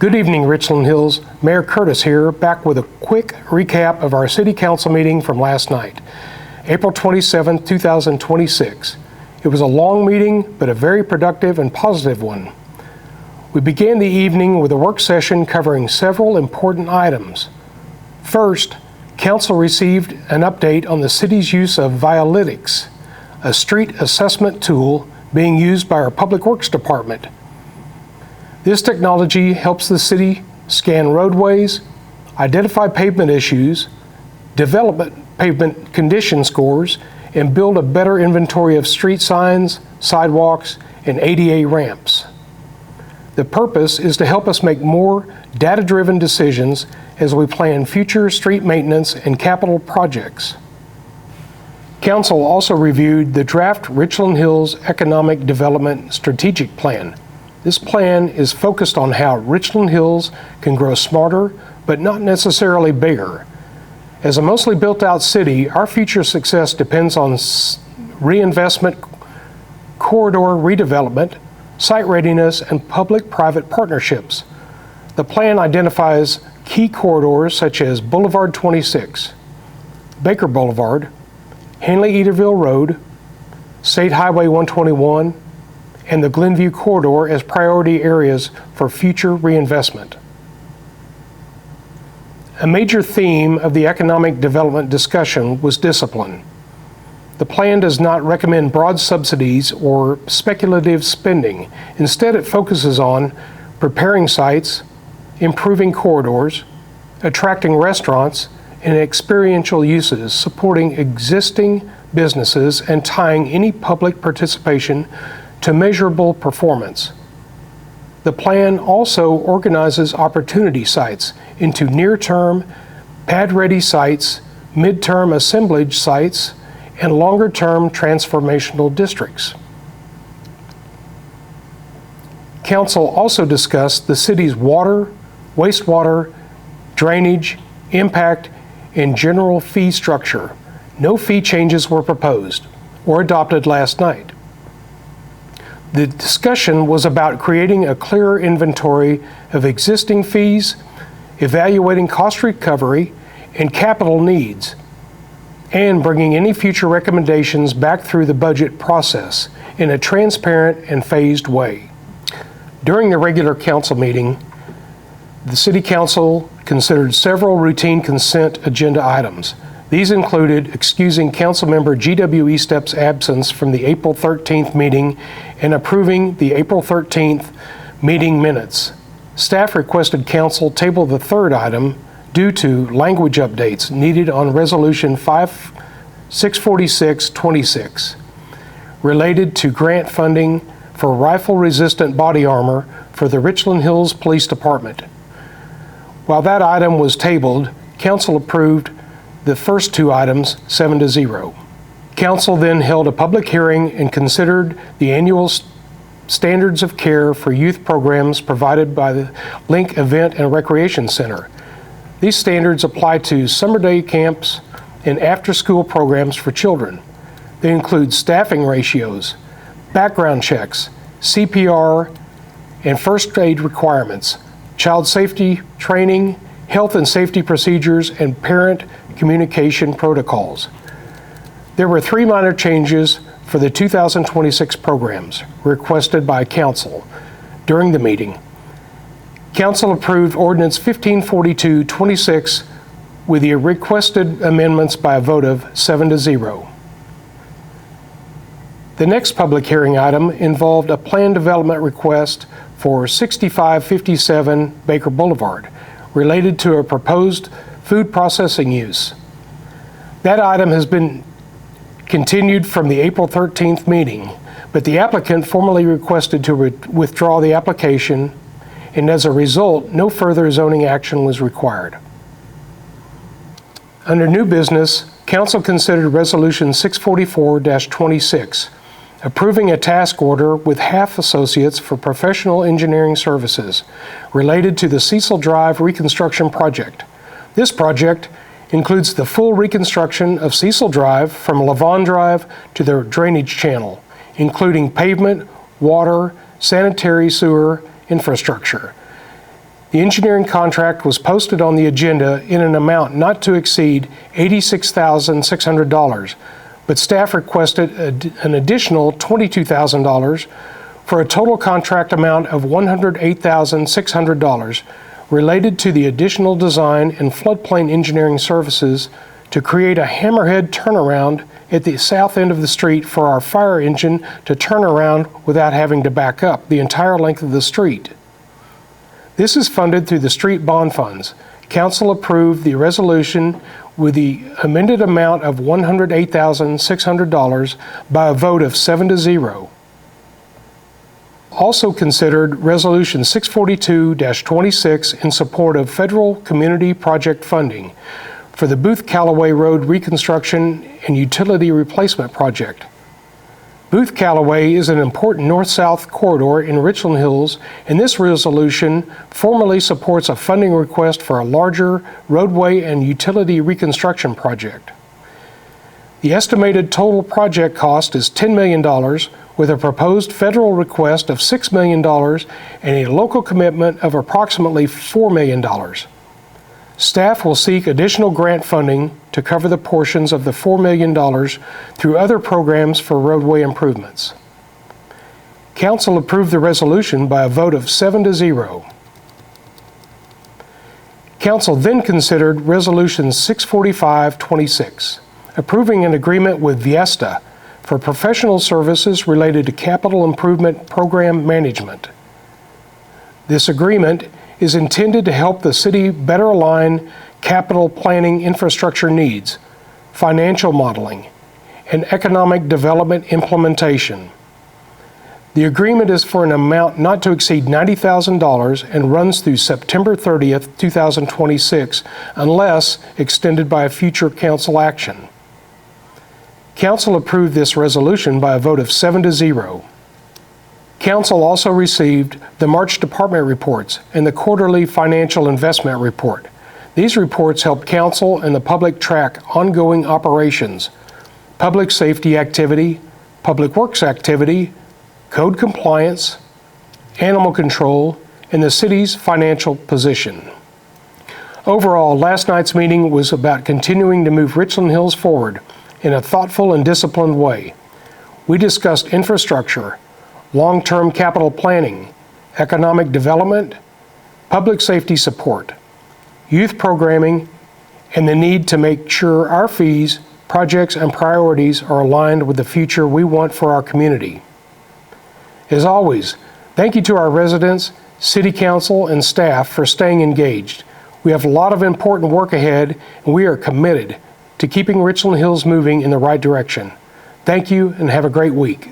Good evening, Richland Hills. Mayor Curtis here, back with a quick recap of our City Council meeting from last night, April 27, 2026. It was a long meeting, but a very productive and positive one. We began the evening with a work session covering several important items. First, Council received an update on the city's use of Violytics, a street assessment tool being used by our Public Works Department. This technology helps the city scan roadways, identify pavement issues, develop pavement condition scores, and build a better inventory of street signs, sidewalks, and ADA ramps. The purpose is to help us make more data-driven decisions as we plan future street maintenance and capital projects. Council also reviewed the draft Richland Hills Economic Development Strategic Plan. This plan is focused on how Richland Hills can grow smarter, but not necessarily bigger. As a mostly built-out city, our future success depends on reinvestment, corridor redevelopment, site readiness, and public-private partnerships. The plan identifies key corridors such as Boulevard 26, Baker Boulevard, Henley-Eaterville Road, State Highway 121, and the Glenview Corridor as priority areas for future reinvestment. A major theme of the economic development discussion was discipline. The plan does not recommend broad subsidies or speculative spending. Instead, it focuses on preparing sites, improving corridors, attracting restaurants, and experiential uses, supporting existing businesses, and tying any public participation to measurable performance. The plan also organizes opportunity sites into near-term, pad-ready sites, mid-term assemblage sites, and longer-term transformational districts. Council also discussed the city's water, wastewater, drainage, impact, and general fee structure. No fee changes were proposed or adopted last night. The discussion was about creating a clearer inventory of existing fees, evaluating cost recovery and capital needs, and bringing any future recommendations back through the budget process in a transparent and phased way. During the regular council meeting, the City Council considered several routine consent agenda items. These included excusing Councilmember G.W. Estep's absence from the April 13th meeting and approving the April 13th meeting minutes. Staff requested Council table the third item due to language updates needed on Resolution 646-26, related to grant funding for rifle-resistant body armor for the Richland Hills Police Department. While that item was tabled, Council approved the first two items 7-0. Council then held a public hearing and considered the annual standards of care for youth programs provided by the Link Event and Recreation Center. These standards apply to summer day camps and after-school programs for children. They include staffing ratios, background checks, CPR, and first aid requirements, child safety training, health and safety procedures, and parent communication protocols. There were 3 minor changes for the 2026 programs requested by Council during the meeting. Council approved Ordinance 1542-26 with the requested amendments by a vote of 7-0. The next public hearing item involved a plan development request for 6557 Baker Boulevard, related to a proposed food processing use. That item has been continued from the April 13th meeting, but the applicant formally requested to withdraw the application, and as a result, no further zoning action was required. Under new business, Council considered Resolution 644-26, approving a task order with Half Associates for professional engineering services related to the Cecil Drive reconstruction project. This project includes the full reconstruction of Cecil Drive from Lavon Drive to the drainage channel, including pavement, water, sanitary sewer infrastructure. The engineering contract was posted on the agenda in an amount not to exceed $86,600, but staff requested an additional $22,000 for a total contract amount of $108,600 related to the additional design and floodplain engineering services to create a hammerhead turnaround at the south end of the street for our fire engine to turn around without having to back up the entire length of the street. This is funded through the street bond funds. Council approved the resolution with the amended amount of $108,600 by a vote of 7-0. Also considered Resolution 642-26 in support of federal community project funding for the Booth Callaway Road reconstruction and utility replacement project. Booth Callaway is an important north-south corridor in Richland Hills, and this resolution formally supports a funding request for a larger roadway and utility reconstruction project. The estimated total project cost is $10 million, with a proposed federal request of $6 million and a local commitment of approximately $4 million. Staff will seek additional grant funding to cover the portions of the $4 million through other programs for roadway improvements. Council approved the resolution by a vote of 7-0. Council then considered Resolution 645-26, approving an agreement with Viesta for professional services related to capital improvement program management. This agreement is intended to help the city better align capital planning infrastructure needs, financial modeling, and economic development implementation. The agreement is for an amount not to exceed $90,000 and runs through September 30th, 2026, unless extended by a future council action. Council approved this resolution by a vote of 7-0. Council also received the March department reports and the quarterly financial investment report. These reports help Council and the public track ongoing operations, public safety activity, public works activity, code compliance, animal control, and the city's financial position. Overall, last night's meeting was about continuing to move Richland Hills forward in a thoughtful and disciplined way. We discussed infrastructure, long-term capital planning, economic development, public safety support, youth programming, and the need to make sure our fees, projects, and priorities are aligned with the future we want for our community. As always, thank you to our residents, City Council, and staff for staying engaged. We have a lot of important work ahead, and we are committed to keeping Richland Hills moving in the right direction. Thank you, and have a great week.